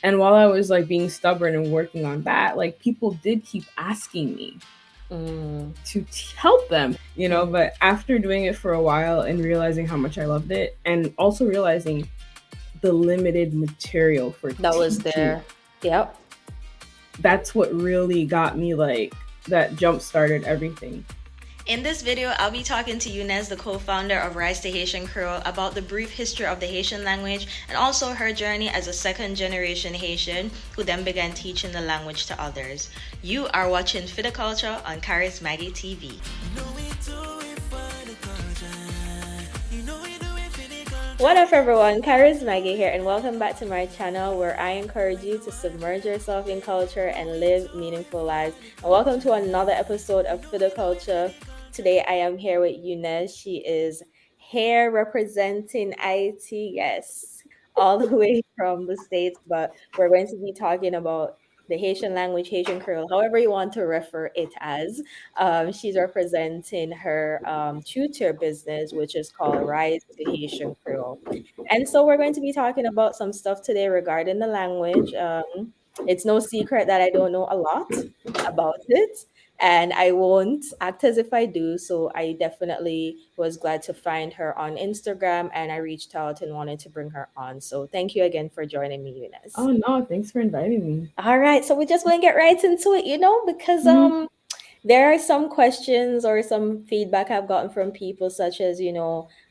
And while I was like being stubborn and working on that, like people did keep asking me Mm. to help them, Mm. but after doing it for a while and realizing how much I loved it, and also realizing the limited material for That was teaching, there. Yep. that's what really got me like that jump started everything. In this video, I'll be talking to Eunice, the co-founder of Rise to Haitian Creole, about the brief history of the Haitian language and also her journey as a second-generation Haitian who then began teaching the language to others. You are watching Culture on CharisMaggietv. What up, everyone? Maggie here, and welcome back to my channel where I encourage you to submerge yourself in culture and live meaningful lives. And welcome to another episode of Culture. Today, I am here with Eunice. She is here representing IT, yes, all the way from the States, but we're going to be talking about the Haitian language, Haitian Creole, however you want to refer it as. She's representing her tutor business, which is called Rise to Haitian Creole. And so we're going to be talking about some stuff today regarding the language. It's no secret that I don't know a lot about it, and I won't act as if I do. So I definitely was glad to find her on Instagram, and I reached out and wanted to bring her on. So thank you again for joining me, Eunice. Oh no, thanks for inviting me. All right, so we're just going to get right into it, because Hmm. there are some questions or some feedback I've gotten from people, such as,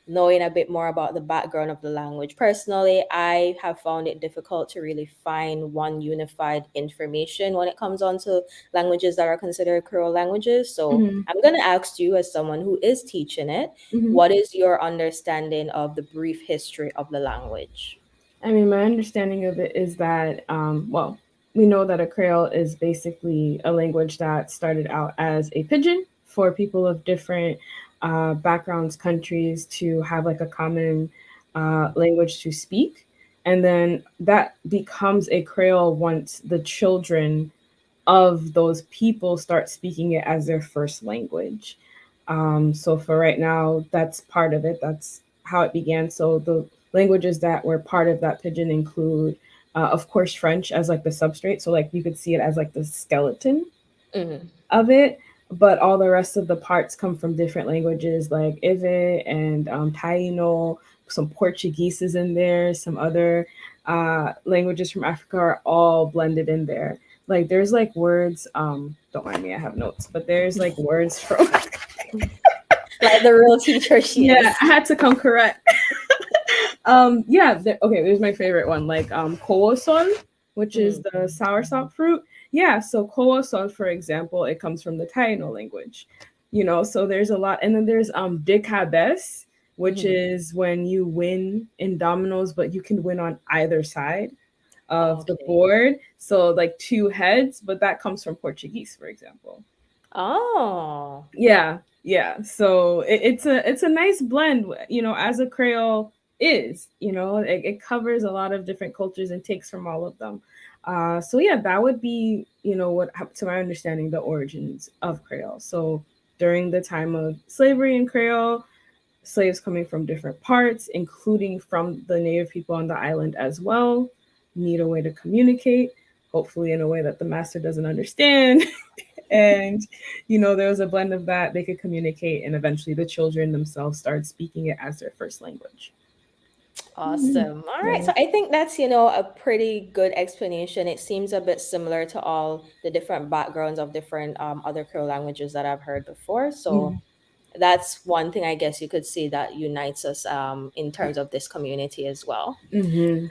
knowing a bit more about the background of the language. Personally, I have found it difficult to really find one unified information when it comes on to languages that are considered Creole languages. So Hmm. I'm going to ask you, as someone who is teaching it, Hmm. what is your understanding of the brief history of the language? I mean, my understanding of it is that, well, we know that a Creole is basically a language that started out as a pidgin for people of different backgrounds, countries to have like a common language to speak. And then that becomes a Creole once the children of those people start speaking it as their first language. So for right now, that's part of it. That's how it began. So the languages that were part of that pigeon include, of course, French as like the substrate. So like you could see it as like the skeleton Mm. of it. But all the rest of the parts come from different languages like Ive and Taino. Some Portuguese is in there. Some other languages from Africa are all blended in there. Like there's like words. Don't mind me, I have notes. But there's like words from. Like the real teacher she Yeah, is. I had to come correct. Yeah. Okay, there's my favorite one. Like koosol, which is Mm. the soursop fruit. Yeah. So koosol, for example, it comes from the Taino language. So there's a lot, and then there's dikabes, which Mhm. is when you win in dominoes, but you can win on either side of the Okay. board. So like two heads, but that comes from Portuguese, for example. Oh. Yeah, yeah. So it's a nice blend, as a Creole is, it covers a lot of different cultures and takes from all of them. So yeah, that would be, to my understanding, the origins of Creole. So during the time of slavery in Creole, slaves coming from different parts, including from the native people on the island as well, need a way to communicate, hopefully in a way that the master doesn't understand. And there was a blend of that. They could communicate, and eventually the children themselves started speaking it as their first language. Mhm. Awesome. All right. Yeah. So I think that's, a pretty good explanation. It seems a bit similar to all the different backgrounds of different other Creole languages that I've heard before. So Mhm. that's one thing I guess you could see that unites us in terms of this community as well. Mhm.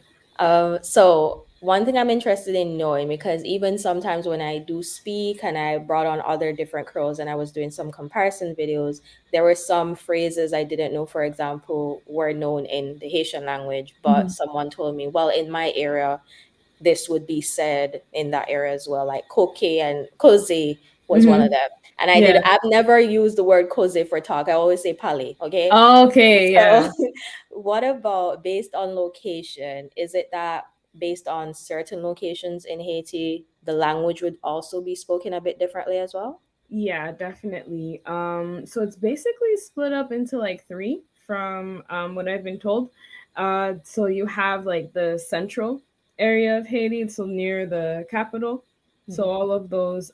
So one thing I'm interested in knowing, because even sometimes when I do speak and I brought on other different crows and I was doing some comparison videos, there were some phrases I didn't know, for example, were known in the Haitian language, but Mhm. someone told me, well, in my area, this would be said in that area as well, like coke and cose was one of Mhm. them. And Yeah. I've never used the word cose for talk. I always say pali, okay? Okay. So, Yeah. what about based on location? Is it that based on certain locations in Haiti, the language would also be spoken a bit differently as well? Yeah. Definitely. So it's basically split up into like three from what I've been told. So you have like the central area of Haiti, so near the capital. So Mhm. all of those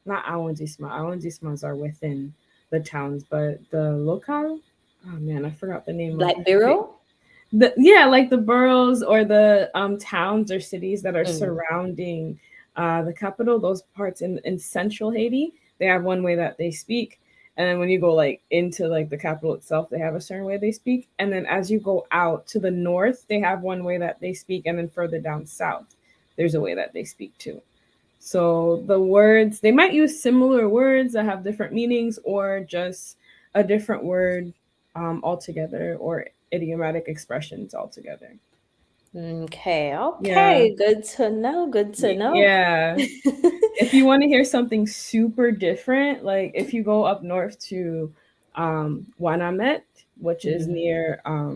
not arrondissements are within the towns, but the local. Oh man, I forgot the name of Like Bureau? yeah, like the boroughs or the towns or cities that are Mm. surrounding the capital. Those parts in central Haiti, they have one way that they speak, and then when you go like into like the capital itself, they have a certain way they speak, and then as you go out to the north, they have one way that they speak, and then further down south, there's a way that they speak too. So the words, they might use similar words that have different meanings or just a different word altogether or idiomatic expressions altogether. Okay, Yeah. okay. Good to know. Good to know. Yeah. If you want to hear something super different, like if you go up north to Wanamet, which is Mhm. near how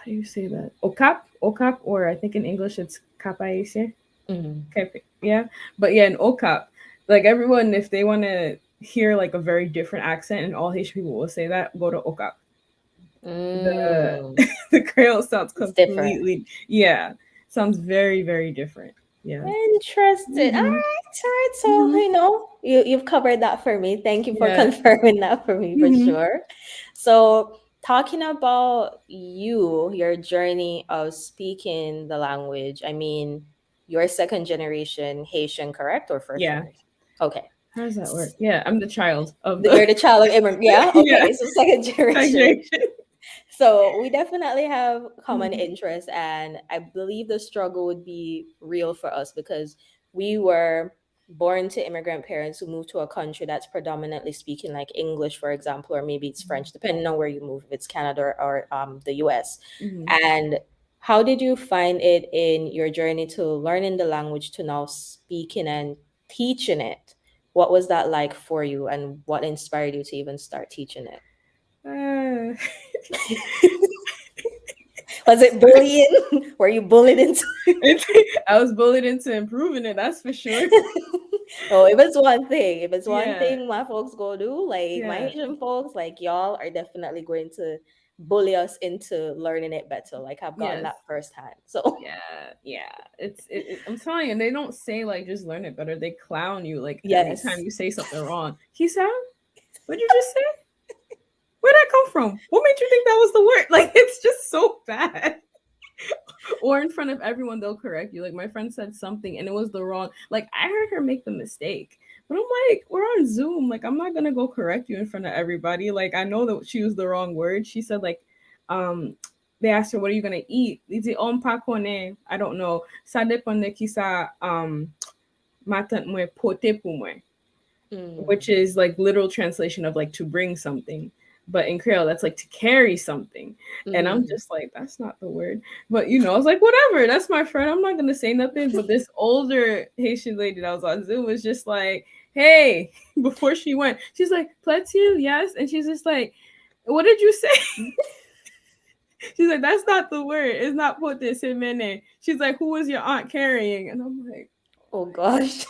do you say that? Okap, or I think in English it's Kapaese. Mhm. Okay, yeah, but yeah, in Okap, like everyone, if they want to hear like a very different accent, and all Haitian people will say that, go to Okap. The Mm. the Creole sounds It's different. completely, yeah, sounds very very different. Yeah. Interesting. All Hmm. right, all right. So, Hmm. you've covered that for me. Thank you for Yeah. confirming that for me for Hmm. sure. So, talking about your journey of speaking the language, I mean, you're second generation Haitian, correct? Or first Yeah. generation? Okay. How does that work? Yeah, I'm the child of You're the. the child of immigrant. Yeah. Yeah. Okay. So, second generation. Graduation. So we definitely have common Mhm. interests, and I believe the struggle would be real for us because we were born to immigrant parents who moved to a country that's predominantly speaking like English, for example, or maybe it's French, depending on where you move, if it's Canada or the US. Mhm. And how did you find it in your journey to learning the language to now speaking and teaching it? What was that like for you, and what inspired you to even start teaching it? Uh, Was it bullying? Were you bullied into it's, I was bullied into improving it. That's for sure. Oh, if it's one Yeah. thing my folks go do, like my Yeah. Haitian folks, like y'all are definitely going to bully us into learning it better. Like I've gotten Yes. that firsthand. So Yeah. Yeah. I'm telling you, and they don't say like just learn it better. They clown you like every time yes. you say something wrong. Kisa, what'd you just say? Where'd that come from? What made you think that was the word? Like it's just so bad. Or in front of everyone, they'll correct you. Like my friend said something and it was the wrong. Like I heard her make the mistake, but I'm like, we're on Zoom. Like I'm not gonna go correct you in front of everybody. Like I know that she used the wrong word. She said like, um, they asked her, "What are you gonna eat?" Dice, "On pa kone." I don't know. Ça dépend de qui ça ma tante mwen pote pou mwen, which Mm. is like literal translation of like to bring something. But in Creole, that's like to carry something. And I'm Mm. just like, that's not the word. But I was like, whatever, that's my friend. I'm not gonna say nothing. But this older Haitian lady that was on Zoom was just like, hey, before she went, she's like, Platiu, yes. And she's just like, what did you say? She's like, that's not the word. It's not pote semene. She's like, who was your aunt carrying? And I'm like, Oh gosh.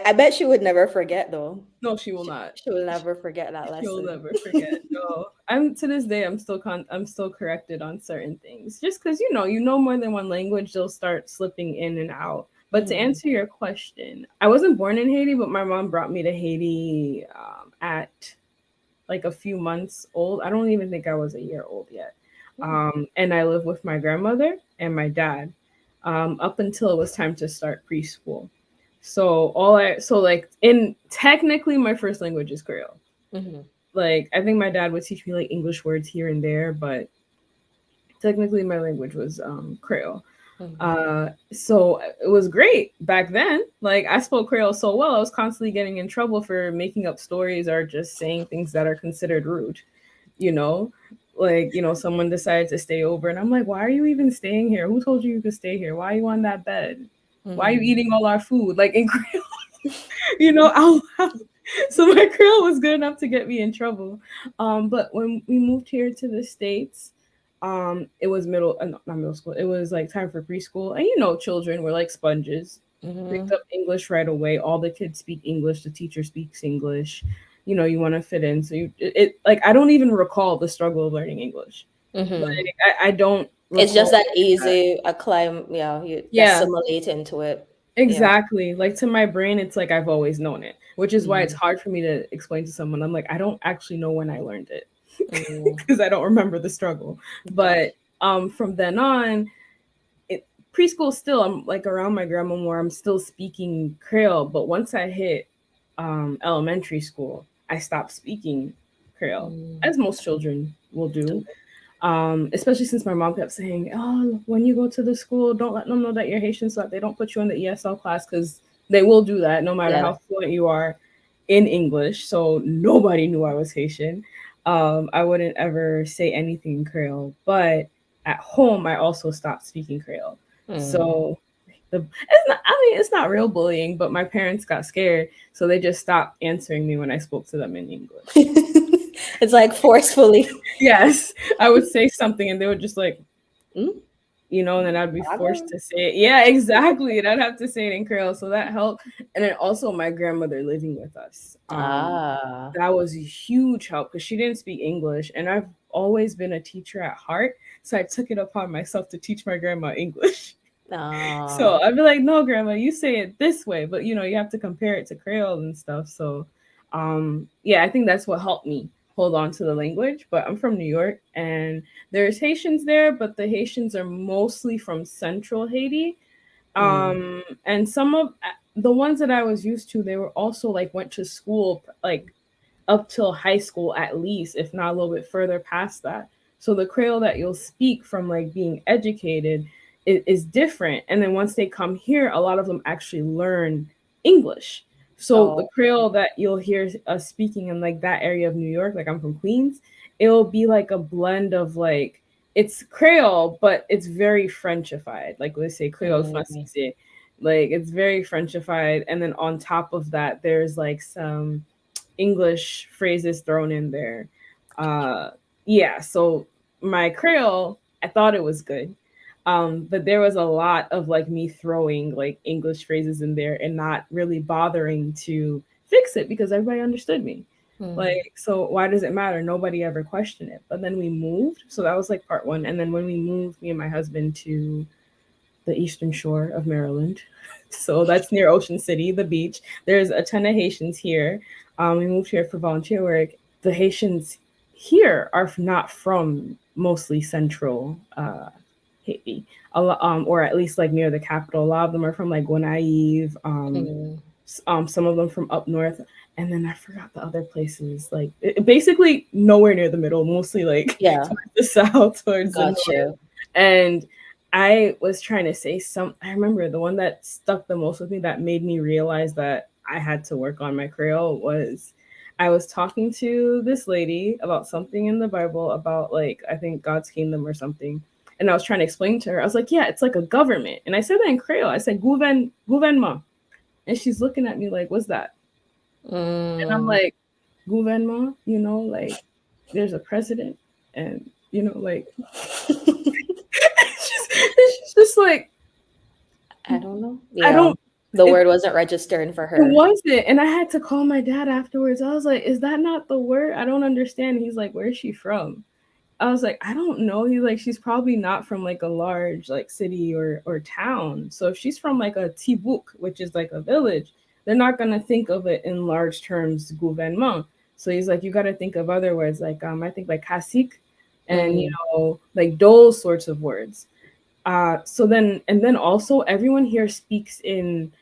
I bet she would never forget though. no, she will She, not. she will never forget that You'll lesson. never forget. No, I'm to this day. I'm still corrected on certain things. Just because you know more than one language, they'll start slipping in and out. But to Mhm. answer your question, I wasn't born in Haiti, but my mom brought me to Haiti at like a few months old. I don't even think I was a year old yet. Mm. And I lived with my grandmother and my dad up until it was time to start preschool. So like in technically my first language is Creole. Mhm. Like I think my dad would teach me like English words here and there, but technically my language was Creole. Mhm. So it was great back then. Like I spoke Creole so well, I was constantly getting in trouble for making up stories or just saying things that are considered rude. You know, like someone decided to stay over, and I'm like, why are you even staying here? Who told you you could stay here? Why are you on that bed? Why are you Mhm. eating all our food? Like in Creole, out loud. So my Creole was good enough to get me in trouble. But when we moved here to the States, it was not middle school. It was like time for preschool, and children were like sponges. Picked Mhm. up English right away. All the kids speak English. The teacher speaks English. You want to fit in, so like I don't even recall the struggle of learning English. Mm-hmm. Like I don't It's just recall that that. easy a climb, yeah, you Yeah, assimilate into it. Yeah. exactly. Like to my brain, it's like I've always known it, which is why it's Mm, hard for me to explain to someone. I'm like, I don't actually know when I learned it mm, because I don't remember the struggle. gotcha. But from then on, it preschool still I'm like around my grandma more. I'm still speaking Creole, but once I hit elementary school, I stopped speaking Creole, Mm, as most children will do. Especially since my mom kept saying, "Oh, when you go to the school, don't let them know that you're Haitian, so that they don't put you in the ESL class because they will do that no matter yeah. how fluent you are in English." So nobody knew I was Haitian. I wouldn't ever say anything in Creole, but at home, I also stopped speaking Creole. Mm. So it's not. I mean, it's not real bullying, but my parents got scared, so they just stopped answering me when I spoke to them in English. It's like forcefully. Yes, I would say something, and they would just like, Mm, and then I'd be forced bravo. to say it. Yeah, exactly. And I'd have to say it in Creole. So that helped. And then also my grandmother living with us. Ah. That was a huge help because she didn't speak English. And I've always been a teacher at heart. So I took it upon myself to teach my grandma English. So Ah. I'd be like, no, grandma, you say it this way, but you have to compare it to Creole and stuff. So yeah, I think that's what helped me hold on to the language. But I'm from New York and there's Haitians there, but the Haitians are mostly from central Haiti. Mm. And some of the ones that I was used to, they were also like went to school like up till high school at least, if not a little bit further past that. So the Creole that you'll speak from like being educated is different. And then once they come here, a lot of them actually learn English. So the Oh. Creole that you'll hear us speaking in like that area of New York, like I'm from Queens, it'll be like a blend of like it's Creole, but it's very Frenchified. Like let's say Creole Mm. francais. Like it's very Frenchified. And then on top of that, there's like some English phrases thrown in there. Uh, yeah, so my Creole, I thought it was good. But there was a lot of like me throwing like English phrases in there and not really bothering to fix it because everybody understood me. Mm. Like, so why does it matter? Nobody ever questioned it. But then we moved. So that was like part one. And then when we moved, me and my husband to the eastern shore of Maryland. So that's near Ocean City, the beach. There's a ton of Haitians here. We moved here for volunteer work. The Haitians here are not from mostly central Haiti, or at least like near the capital. A lot of them are from like Gonaive, Mm. some of them from up north. And then I forgot the other places, like basically nowhere near the middle, mostly like Yeah. towards the south, towards the Got north. you. And I was trying to say I remember the one that stuck the most with me that made me realize that I had to work on my Creole was I was talking to this lady about something in the Bible about like I think God's kingdom or something. And I was trying to explain to her. I was like, yeah, it's like a government. And I said that in Creole. I said gouvernement. And she's looking at me like, what's that? And I'm Mm. like, gouvernement, like there's a president and like she's just like I don't know. I Yeah. don't The it, word wasn't registering for it her. wasn't. And I had to call my dad afterwards. I was like, is that not the word? I don't understand. He's like, where's she from? I was like, I don't know. He's like, she's probably not from like a large like city or town. So if she's from like a tibuk, which is like a village, they're not gonna think of it in large terms, gouvernement. So he's like, you gotta think of other words like I think like kasik and Mm. like those sorts of words. So then and then also everyone here speaks in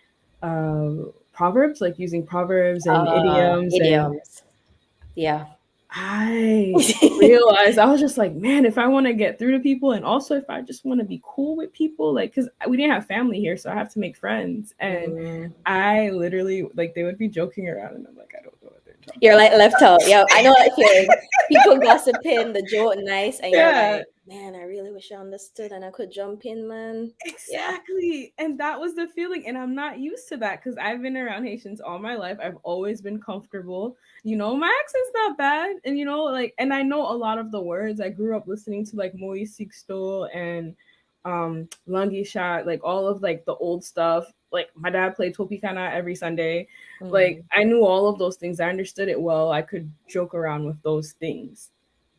uh proverbs, like using proverbs and idioms and Idioms. Yeah. I realized I was just like, man, if I want to get through to people, and also if I just want to be cool with people, like, because we didn't have family here, so I have to make friends. And Mm. I literally, like, they would be joking around, and I'm like, I don't know what they're You're talking like left out. Yeah, I know that feeling. People gossiping, the joke nice, and you're about. Yeah, like, man, I really wish I understood and I could jump in, man. Yeah. exactly. And that was the feeling. And I'm not used to that because I've been around Haitians all my life. I've always been comfortable. My accent's not bad. And, like, and I know a lot of the words. I grew up listening to like Moise Sixto and Langi Shot, like all of like the old stuff. Like my dad played Topicana every Sunday. Like Mm. I knew all of those things. I understood it well. I could joke around with those things.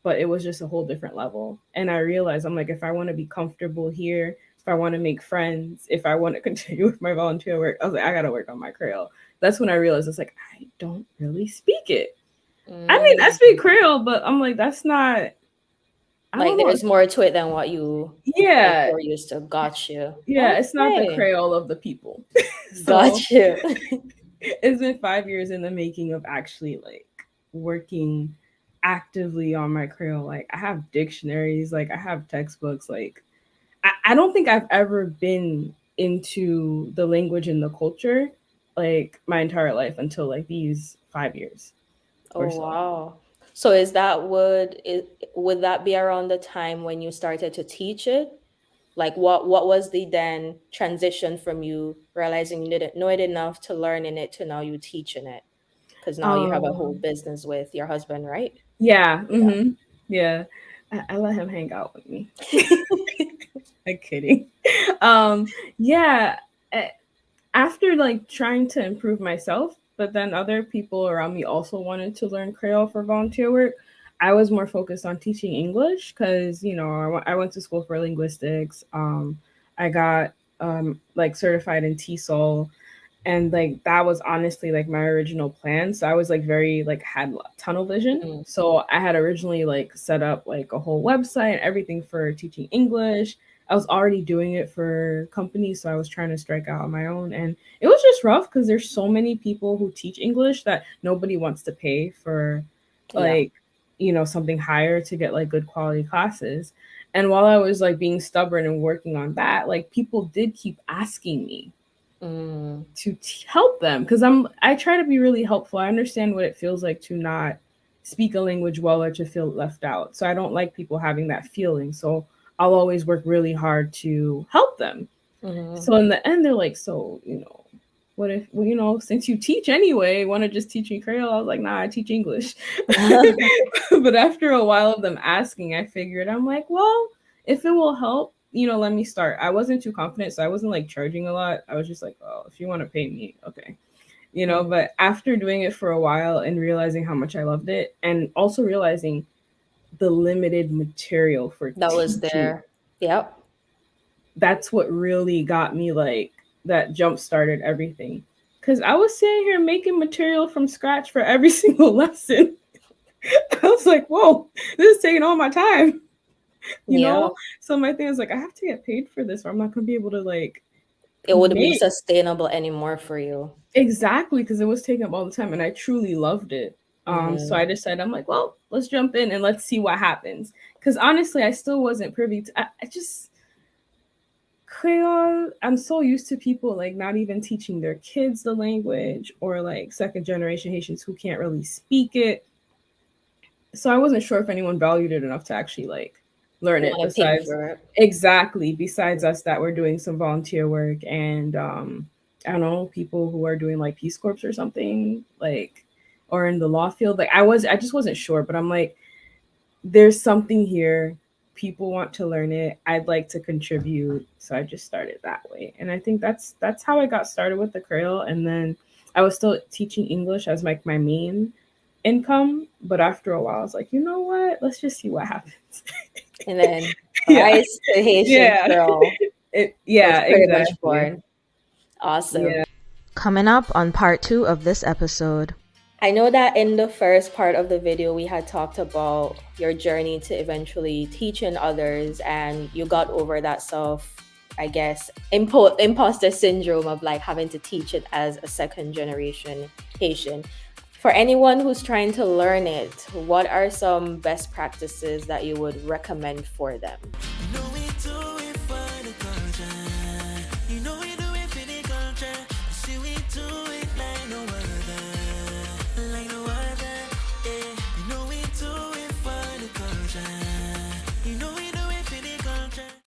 but it was just a whole different level. And I realized I'm like, if I want to be comfortable here, if I want to make friends, if I want to continue with my volunteer work, I was like, I gotta work on my Creole. That's when I realized it's like I don't really speak it. I mean, I Mm. speak Creole, but I'm like, that's not. I Like don't know. there's more to it than what Yeah, you're used to. Got you. yeah, it's not the Okay. Creole of the people. So Got you. it's been 5 years in the making of actually like working actively on my Creole. Like I have dictionaries, like I have textbooks. Like I don't think I've ever been into the language and the culture like my entire life until like these 5 years or Oh so. wow. So would that be around the time when you started to teach it? Like what was the then transition from you realizing you didn't know it enough to learning it to now you teaching it? Because now you have a whole Um business with your husband, right? yeah, Yeah. yeah. I let him hang out with me. I'm kidding. Um yeah, a- after like trying to improve myself, but then other people around me also wanted to learn Creole for volunteer work. I was more focused on teaching English because I went to school for linguistics. I got like certified in TESOL, and like that was honestly like my original plan. So I was like very like had tunnel vision. Mm, So I had originally like set up like a whole website, everything for teaching English. I was already doing it for companies, so I was trying to strike out on my own, and it was just rough because there's so many people who teach English that nobody wants to pay for yeah. like something higher to get like good quality classes. And while I was like being stubborn and working on that, like people did keep asking me Mm, to help them because I try to be really helpful. I understand what it feels like to not speak a language well or to feel left out. So I don't like people having that feeling. So I'll always work really hard to help them. mhm. So in the end, they're like, so what if since you teach anyway, want to just teach me Creole? I was like, nah, I teach English. But after a while of them asking, I figured I'm like, well, if it will help, let me start. I wasn't too confident, so I wasn't like charging a lot. I was just like, oh, if you want to pay me, okay. Mm, But after doing it for a while and realizing how much I loved it, and also realizing the limited material for that was teaching, there. Yep. that's what really got me like that jump started everything. Cause I was sitting here making material from scratch for every single lesson. I was like, whoa, this is taking all my time, you Yeah. know? So my thing is like, I have to get paid for this or I'm not gonna be able to like It wouldn't be make sustainable anymore for you. exactly because it was taking up all the time and I truly loved it. So Mm, I decided I'm like, well, let's jump in and let's see what happens. Cause honestly, I still wasn't privy to I just Creole, I'm so used to people like not even teaching their kids the language or like second generation Haitians who can't really speak it. So I wasn't sure if anyone valued it enough to actually like learn it want to pay besides for it. exactly besides us that were doing some volunteer work and I don't know, people who are doing like Peace Corps or something like or in the law field. Like I just wasn't sure, but I'm like there's something here. People want to learn it. I'd like to contribute. So I just started that way. And I think that's how I got started with the Creole. And then I was still teaching English as like my main income. But after a while I was like, you know what? Let's just see what happens. And then Yeah. Rice to Haitian Yeah. Creole was Yeah, pretty much exactly. born. Awesome. Yeah. Coming up on part 2 of this episode. I know that in the first part of the video, we had talked about your journey to eventually teaching others, and you got over that I guess, imposter syndrome of like having to teach it as a second generation Haitian. For anyone who's trying to learn it, what are some best practices that you would recommend for them?